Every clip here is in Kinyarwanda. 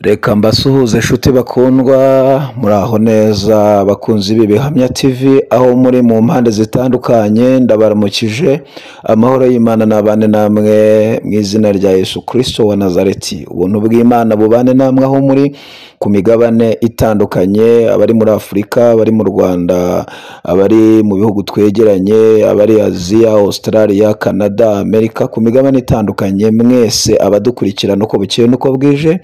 Reka mbasuhuze nshuti bakundwa muraho neza bakunzi b'ibihamya TV aho muri mu mpande zitandukanye ndabaramukije amahoro y'Imana nabane namwe mu izina rya Yesu Kristo wa Nazareti. Ubuntu bw'Imana bubane namwe aho muri ku migabane itandukanye, abari muri Afurika, abari mu Rwanda, abari mu bihugu twegeranye, abari Aziya, Australia, Canada, Amerika, ku migabane itandukanye mwese abadukurikirana uko bukeye nuko bwije.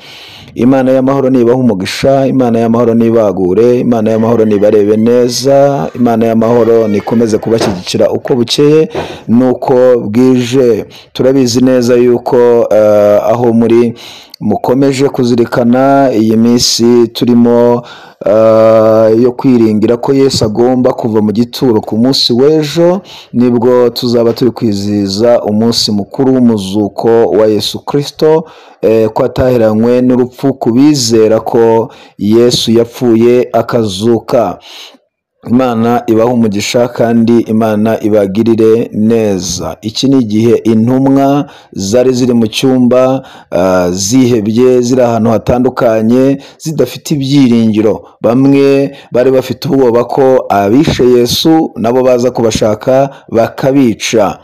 Imana y'amahoro nibaha umugisha, Imana y'amahoro nibagure, Imana y'amahoro nibarebe neza, Imana y'amahoro nikomeze kubashyigikira uko bukeye nuko bwije. Turabizi neza yuko aho muri mukomeje kuzirikana iyi minsi turimo yo kwiringira ko Yesu agomba kuva mu gituro ku munsi w'ejo, nibwo tuzaba turi kwizihiza umunsi mukuru w'umuzuko wa Yesu Kristo, ko atahiranywe n'urupfu kubizera ko Yesu yapfuye akazuka. Imana ibaha umugisha kandi Imana ibagirire neza. Iki ni igihe intumwa zari ziri mu cyumba zihebye, ziri ahantu hatandukanye zidafite ibyiringiro. Bamwe bari bafite ubwoba ko abishe Yesu nabo baza kubashaka bakabica,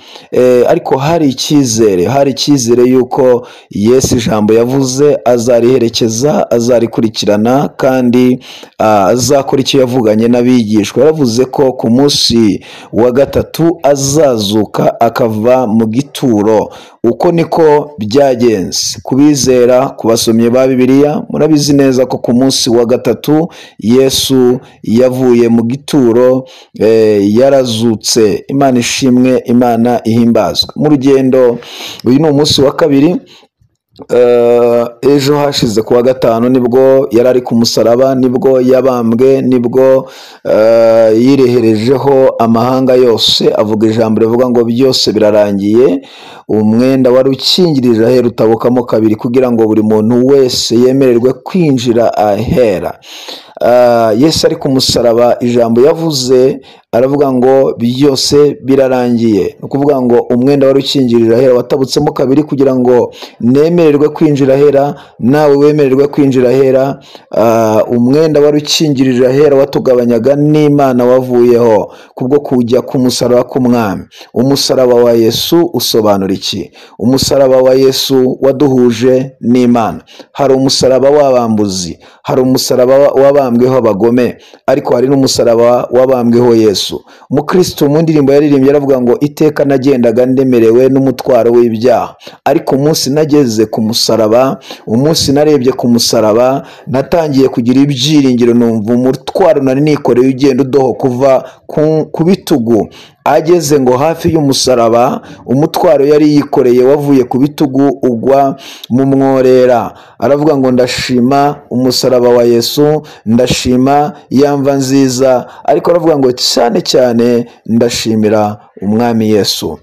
ariko hari icyizere yuko Yesu ijambo yavuze azariherekeza, azarikurikirana kandi azakora icyo yavuganye n'abigishwa. Yaravuze ko ku munsi wa gatatu azazuka akava mu gituro. Uko niko byagenze kubizera, ku basomyi ba Bibiliya murabizi neza ko ku munsi wa gatatu Yesu yavuye mu gituro, yarazutse. Imana ishimwe, Imana ihimbazwe. Mu rugendo, uyu ni umunsi wa kabiri. Ejo hashize kuwa gatanu nibwo yari ari ku musaraba, nibwo yabambwe, nibwo yireherejeho amahanga yose, avuga ijambo rivuga ngo byose birarangiye. Umwenda wari ukingirije ahera utabukamo kabiri kugira ngo buri muntu wese yemererwe kwinjira ahera. Yesu ari ku musaraba, ijambo yavuze aravuga ngo byose birarangiye. Ni ukuvuga ngo umwenda wari ukingirije ahera watabutsemo kabiri kugira ngo nemererwe kwinjira ahera, nawe wemererwe kwinjira ahera. Umwenda wari ukingirije ahera watugabanyaga n'Imana wavuyeho kubwo kujya ku musaraba k'umwami. Umusaraba wa Yesu usobanura iki? Umusaraba wa Yesu waduhuje n'Imana. Hari umusaraba w'abambuzi, hari umusaraba wabambweho abagome, ariko hari n'umusaraba wabambweho Yesu. Umukristo mu ndirimbo yaririmbye aravuga ngo iteka nagendaga ndemerewe n'umutwaro w'ibyaha, ariko umunsi nageze ku musaraba, umunsi narebye ku musaraba, natangiye kugira ibyiringiro, numva umutwaro nari nikoreye ugenda udoho kuva ku bitugu. Ageze ngo hafi y'umusaraba, umutwaro yari yikoreye wavuye ku bitugu ugwa mu mworera. Aravuga ngo ndashima umusaraba wa Yesu, ndashima yamva nziza, ariko aravuga ngo cyane cyane ndashimira umwami Yesu.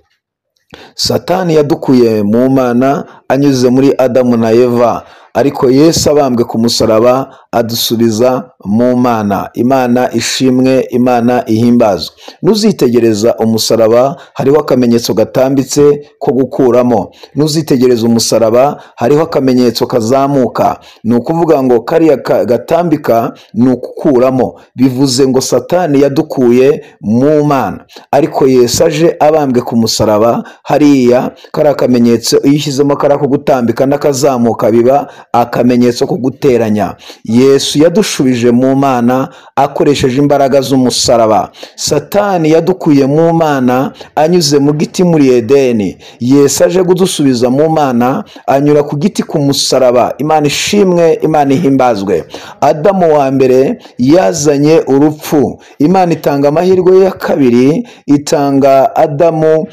Satani yadukuye mu Mana anyuze muri Adamu na Eva, ariko Yesu abambwe ku musaraba adusubiza mu Mana. Imana ishimwe, Imana ihimbazwe. Nuzitegereza umusaraba hariho akamenyetso gatambitse ko gukuramo. Nuzitegereza umusaraba hariho akamenyetso kazamuka. Ni ukuvuga ngo kariya gatambika ni ukukuramo. Bivuze ngo Satani yadukuye mu Mana, ariko Yesu aje abambwe ku musaraba, hariya kari akamenyetso iyo ushyizemo kari ako gutambika n'akazamuka biba akamenyetso ko guteranya. Yesu yadushubije mu Mana akoresheje imbaraga z'umusaraba. Satani yadukuye mu Mana anyuze mu giti muri Edeni. Yesu aje kudusubiza mu Mana anyura ku giti ku musaraba. Imana ishimwe, Imana ihimbazwe. Adamu wa mbere yazanye urupfu, Imana itanga amahirwe ya kabiri, itanga Adamu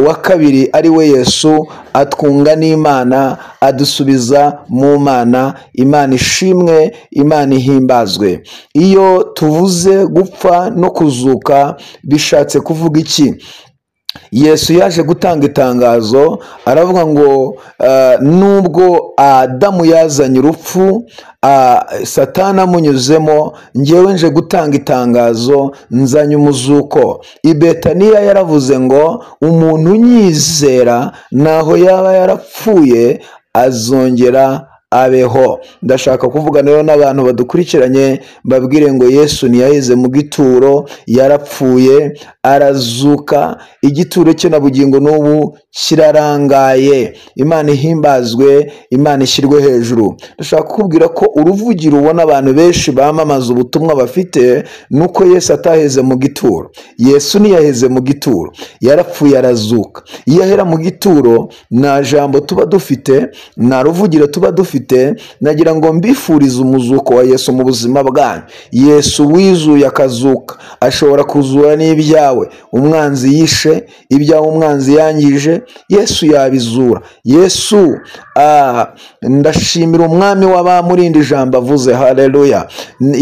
wa kabiri ari we Yesu, atwunga n'Imana, adusubiza mu Mana. Imana ishimwe, Imana ihimbazwe. Iyo tuvuze gupfa no kuzuka bishatse kuvuga iki? Yesu yaje gutanga itangazo, aravuga ngo nubwo Adamu yazanye urupfu, Satani amunyuzemo, njyewe nje gutanga itangazo, nzanye umuzuko. I Betaniya yaravuze ngo umuntu unyizera naho yaba yarapfuye azongera abeho. Ndashaka kuvugana rero n'abantu badukurikiranye, mbabwire ngo Yesu ntiyaheze mu gituro, yarapfuye arazuka, igituro cye na bugingo n'ubu kirarangaye. Imana ihimbazwe, Imana ishyirwe hejuru. Ndashaka kukubwira ko uruvugiro ubona abantu benshi bamamaza ubutumwa bafite nuko Yesu ataheze mu gituro. Yesu ntiyaheze mu gituro, yarapfuye arazuka. Iyo ahera mu gituro nta jambo tuba dufite, nta ruvugiro tuba dufite. Nagira ngo mbifurize umuzuko wa Yesu mu buzima bwanyu. Yesu wizuye akazuka ashobora kuzura n'ibyawe umwanzi yishe, ibyawe umwanzi yangije, Yesu yabizura. Yesu ndashimira umwami w'abamurinda ijambo avuze. Haleluya.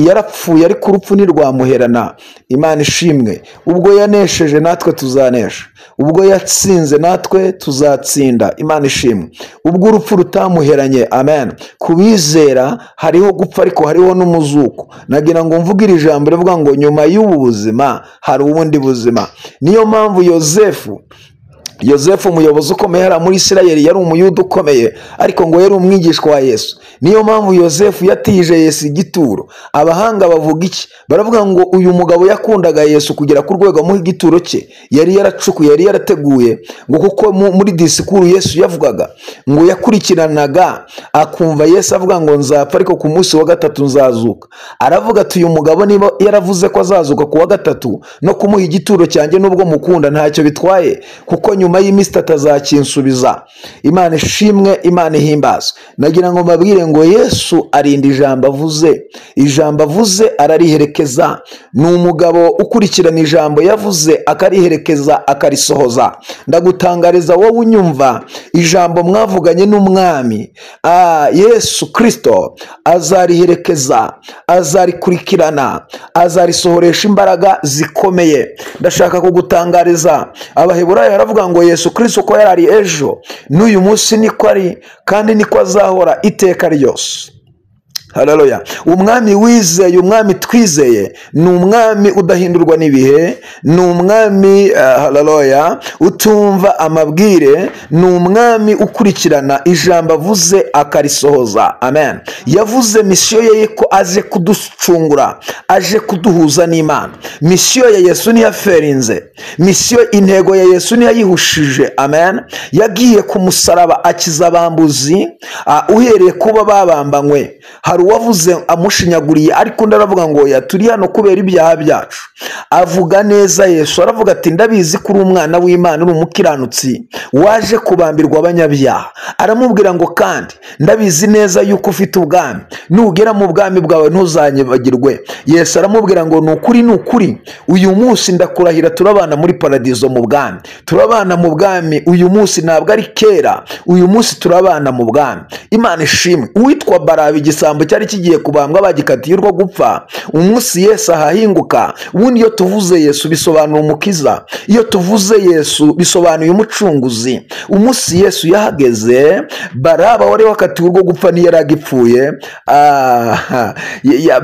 Yarapfuye ariko urupfu ntirwamuherana. Imana ishimwe. Ubwo yanesheje natwe tuzanesha, ubwo yatsinze natwe tuzatsinda. Imana ishimwe. Ubwo urupfu rutamuheranye. Amen. Kubizera hariho gupfa ariko hariho n'umuzuko. Nagira ngo mvuge iri jambo rivuga ngo nyuma y'ubu buzima hari ubundi buzima. Niyo mpamvu Yozefu umuyobozi ukomeye hariya muri Isirayeli, yari umuyuda ukomeye ariko ngo yari umwigishwa wa Yesu. Niyo mpamvu Yozefu yatije Yesu igituro. Abahanga bavuga iki? Baravuga ngo uyu mugabo yakundaga Yesu kugera ku rwego amuha igituro cye yari yaracukuye, yari yarateguye, ngo kuko muri disikuru Yesu yavugaga ngo yakurikiranaga akumva Yesu avuga ngo nzapfa ariko ku munsi wa gatatu nzazuka. Aravuga ati uyu mugabo niba yaravuze ko azazuka ku wa gatatu, no kumuha igituro cyanjye nubwo mukunda ntacyo bitwaye, kuko nyuma y'iminsi itatu azakinsubiza. Imana ishimwe, Imana ihimbazwe. Nagira ngo mbabwire ngo Yesu arinda ijambo avuze. Ijambo avuze arariherekeza. Ni umugabo ukurikirana ijambo yavuze akariherekeza akarisohoza. Ndagutangariza wowe unyumva, ijambo mwavuganye n'umwami Yesu Kristo azariherekeza, azarikurikirana, azarisohoresha imbaraga zikomeye. Ndashaka kugutangariza, Abaheburayo baravuga ngo Yesu Kristo uko yarari ejo n'uyu munsi niko ari kandi niko azahora iteka ryose. Haleluya. Umwami wizeye, umwami twizeye ni umwami udahindurwa n'ibihe, ni umwami haleluya utumva amabwire, ni umwami ukurikirana ijambo avuze akarisohoza. Amen. Yavuze misiyo ye ko aje kuducungura, aje kuduhuza n'Imana. Misiyo ya Yesu ntiyaferinze, misiyo intego ya Yesu ntiyayihushije. Amen. Yagiye ku musaraba akiza abambuzi uhereye kuba babambanywe. Hari uwavuze amushinyaguriye ariko ndaravuga ngo turi hano kubera ibyaha byacu. Avuga neza Yesu, aravuga ati ndabizi ko uri umwana w'Imana, uri umukiranutsi waje kubambirwa abanyabyaha. Aramubwira ngo kandi ndabizi neza yuko ufite ubwami, nugera mu bwami bwawe ntuzanyibagirwe. Yesu aramubwira ngo ni ukuri uyu munsi ndakurahira turabana muri paradizo mu bwami, turabana mu bwami uyu munsi, ntabwo ari kera, uyu munsi turabana mu bwami. Imana ishimwe. Uwitwa Baraba igisambo cyari kigiye kubambwa bagikatiye urwo gupfa, umunsi Yesu ahahinguka. Ubundi iyo tuvuze Yesu bisobanura umukiza, iyo tuvuze Yesu bisobanuye umucunguzi. Umunsi Yesu yahageze, Baraba wari wakatiwe urwo gupfa ntiyaragipfuye.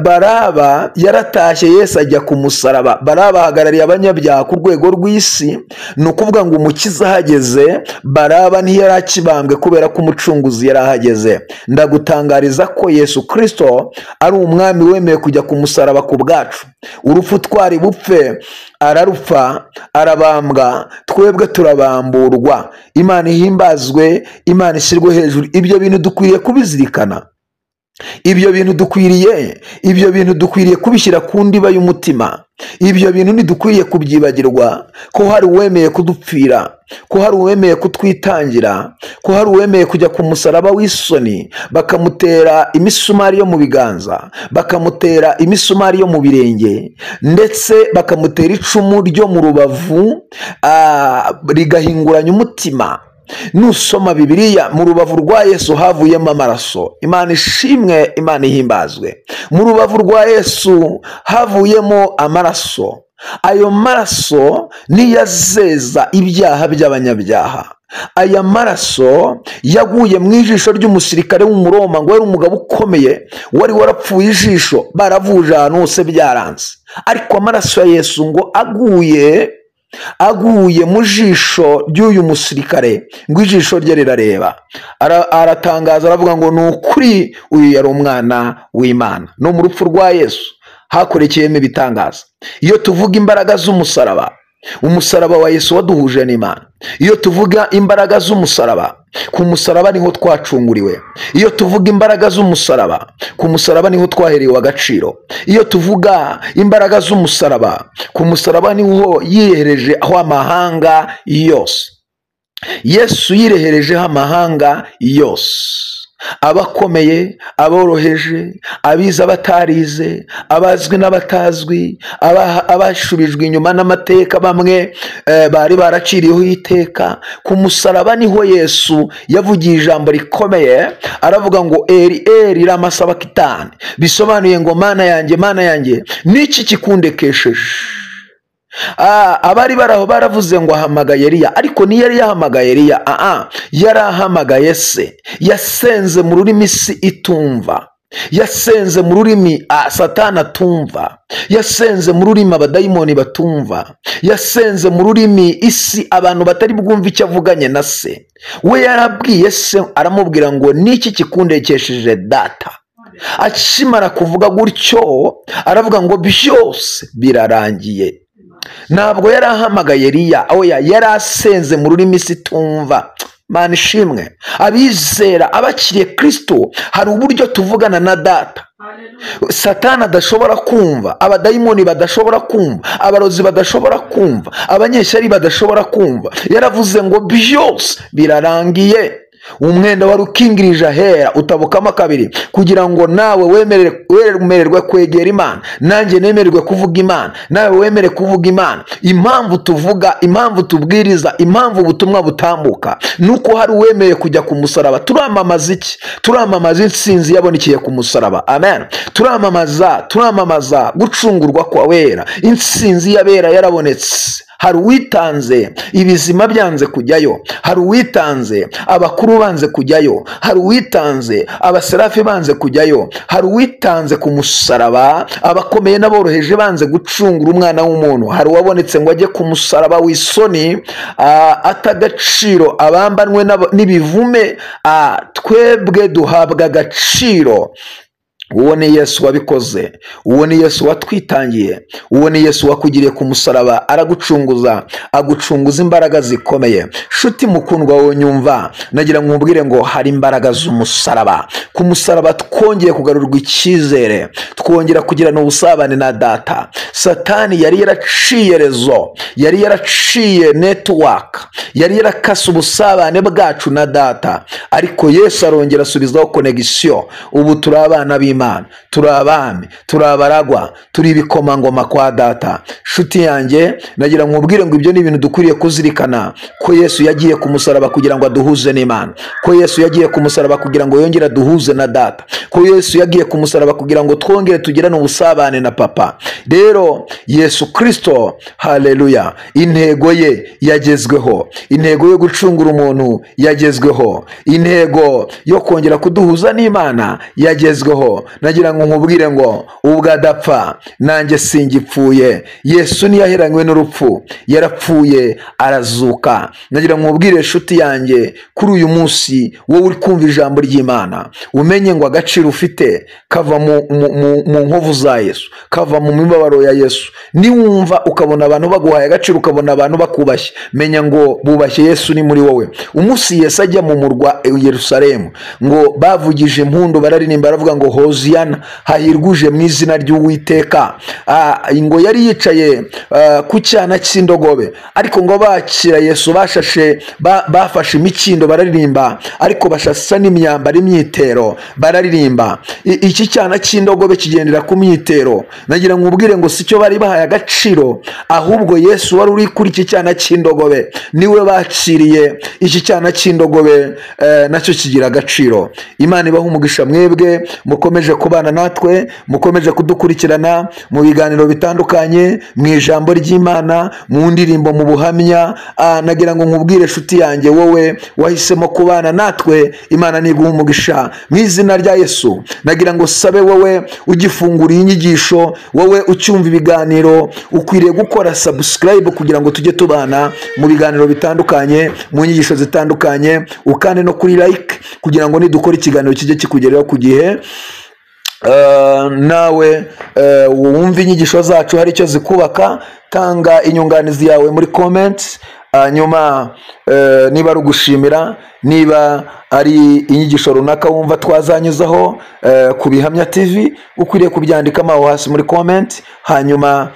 Baraba yaratashye, Yesu ajya ku musaraba. Baraba ahagarariye abanyabyaha ku rwego rw'isi. Ni ukuvuga ngo umukiza ahageze, Baraba ntiyarakibambwe kubera ko umucunguzi yari ahageze. Ndagutangariza ko Yesu Kristo ari umwami wemeye kujya ku musaraba ku bwacu. Urupfu twari bupfe ararupfa, arabambwa, twebwe turabamburwa. Imana ihimbazwe, Imana ishyirwe hejuru. Ibyo bintu dukwiriye kubizirikana. Ibyo bintu dukwiriye kubishyira ku ndiba y'umutima. Ibyo bintu ntidukwiriye kubyibagirwa, ko hari uwemeye kudupfira, ko hari uwemeye kutwitangira, ko hari uwemeye kujya ku musaraba w'isoni, bakamutera imisumari yo mu biganza, bakamutera imisumari yo mu birenge, ndetse bakamutera icumu ryo mu rubavu rigahinguranya umutima. Nusoma Bibiliya, mu rubavu rwa Yesu havuyemo amaraso. Imana ishimwe, Imana ihimbazwe. Mu rubavu rwa Yesu havuyemo amaraso. Ayo maraso niyo azeza ibyaha by'abanyabyaha. Aya maraso yaguye mu ijisho ry'umusirikare w'Umuroma, ngo yari umugabo ukomeye wari warapfuye ijisho, baravuje ahantu hose byaranze. Ariko amaraso ya Yesu ngo aguye aguye mu jisho ry'uyu musirikare ngo ijisho rye rirareba. Aratangaza aravuga ngo ni ukuri uyu yari umwana w'Imana. No mu rupfu rwa Yesu hakorekeyemo ibitangaza. Iyo tuvuga imbaraga z'umusaraba, umusaraba wa Yesu waduhuje n'Imana. Iyo tuvuga imbaraga z'umusaraba, ku musaraba niho twacunguriwe. Iyo tuvuga imbaraga z'umusaraba, ku musaraba niho twaherewe agaciro. Iyo tuvuga imbaraga z'umusaraba, ku musaraba niho yihereje aho amahanga yose. Yesu yireherejeho amahanga yose, abakomeye, aboroheje, abize, abatarize, abazwi n'abatazwi, abashubijwe inyuma n'amateka, bamwe bari baraciriyeho iteka. Ku musaraba niho Yesu yavugiye ijambo rikomeye, aravuga ngo eri eri lama sabakitani, bisobanuye ngo mana yanjye, mana yanjye, niki kikundekesheje? Abari baraho baravuze ngo ahamagaye Eliya, ariko ni yari yahamagaye Eliya, yari ahamagaye se. Yasenze mu rurimi isi itumva, yasenze mu rurimi Satani atumva, yasenze mu rurimi abadayimoni batumva, yasenze mu rurimi isi abantu batari bwumve icyo avuganye na se. We yarabwiye se, aramubwira ngo niki kikundekesheje data? Akimara kuvuga gutyo aravuga ngo byose birarangiye. Ntabwo yari ahamagaye Eliya, oya, yari asenze mu rurimi isi itumva. Mana ishimwe, abizera abakiriye Kristo hari uburyo tuvugana na data. Satani adashobora kumva, abadayimoni badashobora kumva, abarozi badashobora kumva, abanyeshyari badashobora kumva. Yaravuze ngo byose birarangiye. Umwenda wari ukingirije ahera utabukamo kabiri, kugira ngo nawe wemererwe kwegera Imana, nanjye nemererwe kuvuga Imana, nawe wemere kuvuga Imana. Impamvu tuvuga, impamvu tubwiriza, impamvu ubutumwa butambuka, nuko hari uwemeye kujya ku musaraba. Turamamaza iki? Turamamaza intsinzi yabonekeye ku musaraba. Amen. Turamamaza gucungurwa kwa wera, intsinzi y'abera yarabonetse. Hari uwitanze ibizima byanze kujyayo, hari uwitanze abakuru banze kujyayo, hari uwitanze abaserafi banze kujyayo, hari uwitanze ku musaraba abakomeye n'aboroheje banze gucungura umwana w'umuntu. Hari uwabonetse ngo ajye ku musaraba w'isoni, atagaciro, abambanwe n'ibivume, twebwe duhabwa agaciro. Uwo ni Yesu wabikoze, uwo ni Yesu watwitangiye, uwo ni Yesu wakugiriye ku musaraba, aragucunguza, agucunguza imbaraga zikomeye. Shuti mukundwa wowe nyumva, nagira nkubwire ngo hari imbaraga z'umusaraba. Ku musaraba twongeye kugarurwa icyizere, twongera kugirana ubusabane na data. Satani yari yaraciye rezo, yari yaraciye network, yari yarakase ubusabane bwacu na data, ariko Yesu arongera asubizaho connection. Ubu turi abana b'Imana, turi abami, turi abaragwa, turi ibikomangoma kwa data. Shuti yanjye, nagira nkubwire ngo ibyo ni ibintu dukwiriye kuzirikana, ko Yesu yagiye ku musaraba kugira ngo aduhuze n'Imana, ko Yesu yagiye ku musaraba kugira ngo yongere aduhuze na data, ko Yesu yagiye ku musaraba kugira ngo twongere tugirane ubusabane na papa. Rero Yesu Kristo, haleluya, intego ye yagezweho, intego yo gucungura umuntu yagezweho, intego yo kongera kuduhuza n'Imana yagezweho. Nagira ngo nkubwire ngo ubwo adapfa nanjye singipfuye. Yesu ntiyaheranywe n'urupfu, yarapfuye arazuka. Nagira ngo nkubwire shuti yanjye, kuri uyu munsi wowe uri kumva ijambo ry'Imana, umenye ngo agaciro ufite kava mu nkovu za Yesu, kava mu mibabaro ya Yesu. Niwumva ukabona abantu baguhaye agaciro, ukabona abantu bakubashye, menya ngo bubashye Yesu ni muri wowe. Umunsi Yesu ajya mu murwa Yerusalemu, ngo bavugije impundu, bararirimba, baravuga ngo Hoziyana, hahirwuje mu izina ry'Uwiteka. Ngo yari yicaye ku cyana cy'indogobe, ariko ngo bakira Yesu bafashe imikindo bararirimba, ariko bashasa n'imyambaro, imyitero bararirimba. Iki cyana cy'indogobe kigendera ku myitero. Nagira ngo ubwire ngo si cyo bari bahaye agaciro, ahubwo Yesu wari uri kuri iki cyana cy'indogobe niwe bakiriye. Iki cyana cy'indogobe nacyo kigira agaciro. Imana ibaha umugisha mwebwe mukomeje mukomeje kubana natwe, mukomeje kudukurikirana mu biganiro bitandukanye, mu ijambo ry'Imana, mu ndirimbo, mu buhamya. Nagira ngo nkubwire nshuti yanjye, wowe wahisemo kubana natwe, Imana niguha umugisha mu izina rya Yesu. Nagira ngo sabe wowe ugifungura iyi nyigisho, wowe ucyumva ibiganiro, ukwiriye gukora subscribe kugira ngo tujye tubana mu biganiro bitandukanye, mu nyigisho zitandukanye, ukande no kuri like kugira ngo nidukora ikiganiro kijye kikugeraho ku gihe. Nawe wumva inyigisho zacu hari icyo zikubaka, tanga inyunganizi yawe muri comments. Nyuma niba ari ugushimira, niba ari inyigisho runaka wumva twazanyuzaho ku Bihamya TV, ukwiriye kubyandikamo aho hasi muri comment, hanyuma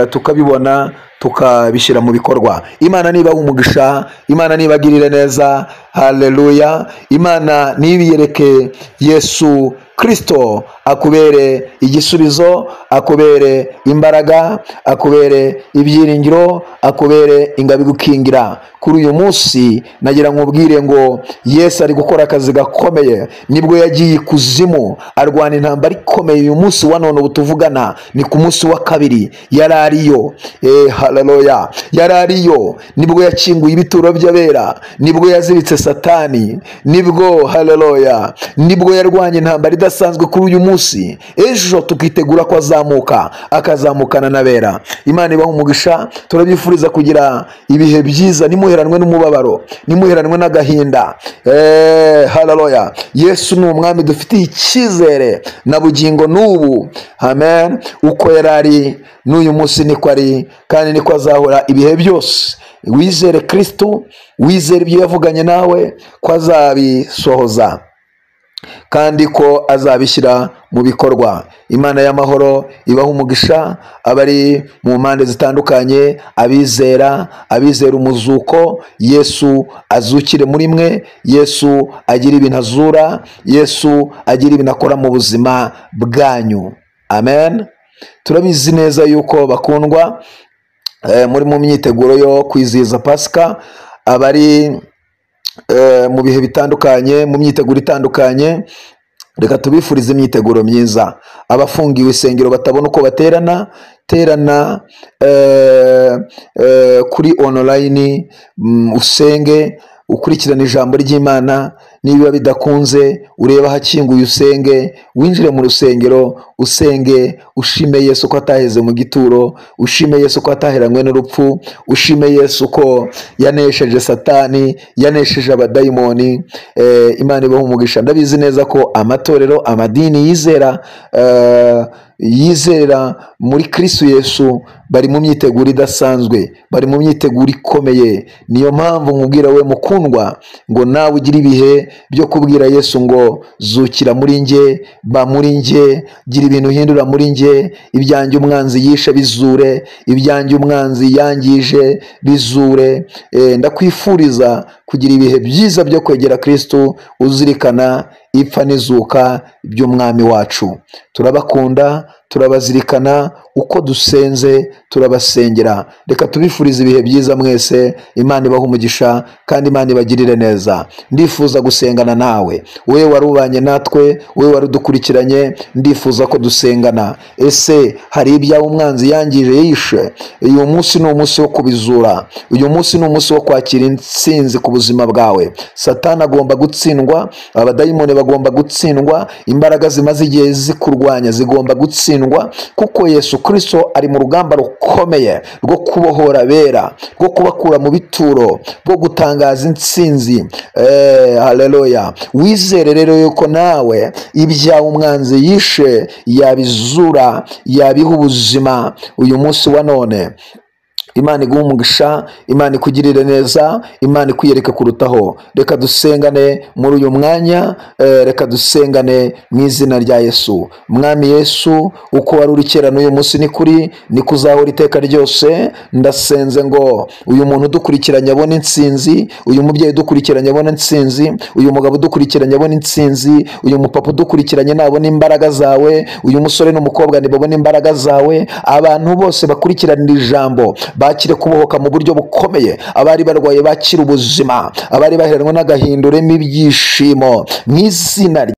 tukabibona tukabishyira mu bikorwa. Imana niba umugisha, Imana nibagirire neza. Haleluya. Imana nibiyereke Yesu Kristo akubere igisubizo, akubere imbaraga, akubere ibyiringiro, akubere ingabo igukingira. Kuri uyu munsi nagira nkubwire ngo Yesu ari gukora akazi gakomeye. Nibwo yagiye ikuzimu arwana intambara ikomeye. Uyu munsi wa none ubutuvugana ni ku munsi wa kabiri yarariyo. Haleluya. Yarariyo. Nibwo yakinguye ibituro by'abera, nibwo yaziritse Satani, nibwo haleluya, nibwo yarwanye intambara idasanzwe. Kuri uyu munsi ejo tukitegura ko akazamukana n'abera. Imana ibaha umugisha. Turabyifuriza kugira ibihe byiza, nimuheranwe n'umubabaro, nimuheranwe n'agahinda. Haleluya. Yesu ni umwami dufitiye icyizere na bugingo n'ubu. Amen. Uko yarari n'uyu munsi niko ari, kandi niko azahora ibihe byose. Wizere Kristo, wizere ibyo yavuganye nawe ko azabisohoza kandi ko azabishyira mu bikorwa. Imana y'amahoro ibaha umugisha, abari mu mpande zitandukanye, abizera umuzuko. Yesu azukire muri mwe, Yesu agira ibintu azura, Yesu agira ibintu akora mu buzima bwanyu. Amen. Turabizi neza yuko bakundwa, muri mu myiteguro yo kwizihiza Pasika, abari mu bihe bitandukanye, mu myiteguro itandukanye, reka tubifurize imyiteguro myiza. Abafungiwe isengero batabona uko terana kuri online, usenge, ukurikirana ijambo ry'Imana. Niba bidakunze ureba hakinguye usenge, winjire mu rusengero usenge, ushime Yesu ko ataheze mu gituro, ushime Yesu ko ataheranywe n'urupfu, ushime Yesu ko yanesheje Satani, yanesheje abadayimoni. Imana ibaha umugisha. Ndabizi neza ko amatorero, amadini yizera muri Kristo Yesu bari mu myiteguro idasanzwe, bari mu myiteguro ikomeye. Niyo mpamvu nkubwira we mukundwa ngo nawe ugire ibihe byo kubwira Yesu ngo zukira muri nge, ba muri nge, gira ibintu uhindura muri nge. Ibyanjye umwanzi yishe bizure, ibyanjye umwanzi yangije bizure. Ndakwifuriza kugira ibihe byiza byo kwegera Kristo, uzirikana ipfa n'izuka by'umwami wacu. Turabakunda, turabazirikana, uko dusenze turabasengera. Reka tubifurize ibihe byiza mwese. Imana ibaha umugisha kandi Imana ibagirire neza. Ndifuza gusengana nawe, wewe warubanye natwe, wewe warudukurikiranye, ndifuza ko dusengana. Ese hari ibyawe umwanzi yangije yishe? Uyu munsi ni umunsi wo kubizura. Uyu munsi ni umunsi wo kwakira intsinzi ku buzima bwawe. Satani agomba gutsindwa, abadayimoni bagomba gutsindwa, imbaraga zimaze igihe zikurwanya zigomba gutsindwa, kuko Yesu Kristo ari mu rugamba rukomeye rwo kubohora abera, rwo kubakura mu bituro, rwo gutangaza intsinzi. Haleluya. Wizere rero yuko nawe ibyawe umwanzi yishe yabizura, yabiha ubuzima uyu munsi wa none. Imana iguha umugisha, Imana ikugirire neza, Imana ikwiyereke kurutaho. Reka dusengane muri uyu mwanya, reka dusengane mu izina rya Yesu. Mwami Yesu, uko wari uri kera n'uyu munsi ni kuri, niko uzahora iteka ryose. Ndasenze ngo uyu muntu udukurikiranye abone intsinzi, uyu mubyeyi udukurikiranye abone intsinzi, uyu mugabo udukurikiranye abone intsinzi, uyu mupapa udukurikiranye nabone imbaraga zawe, uyu musore n'umukobwa nibabone imbaraga zawe. Abantu bose bakurikiranira ijambo bakire kubohoka mu buryo bukomeye. Abari barwaye bakire ubuzima, abari baheranwe n'agahinda ureme ibyishimo mu izina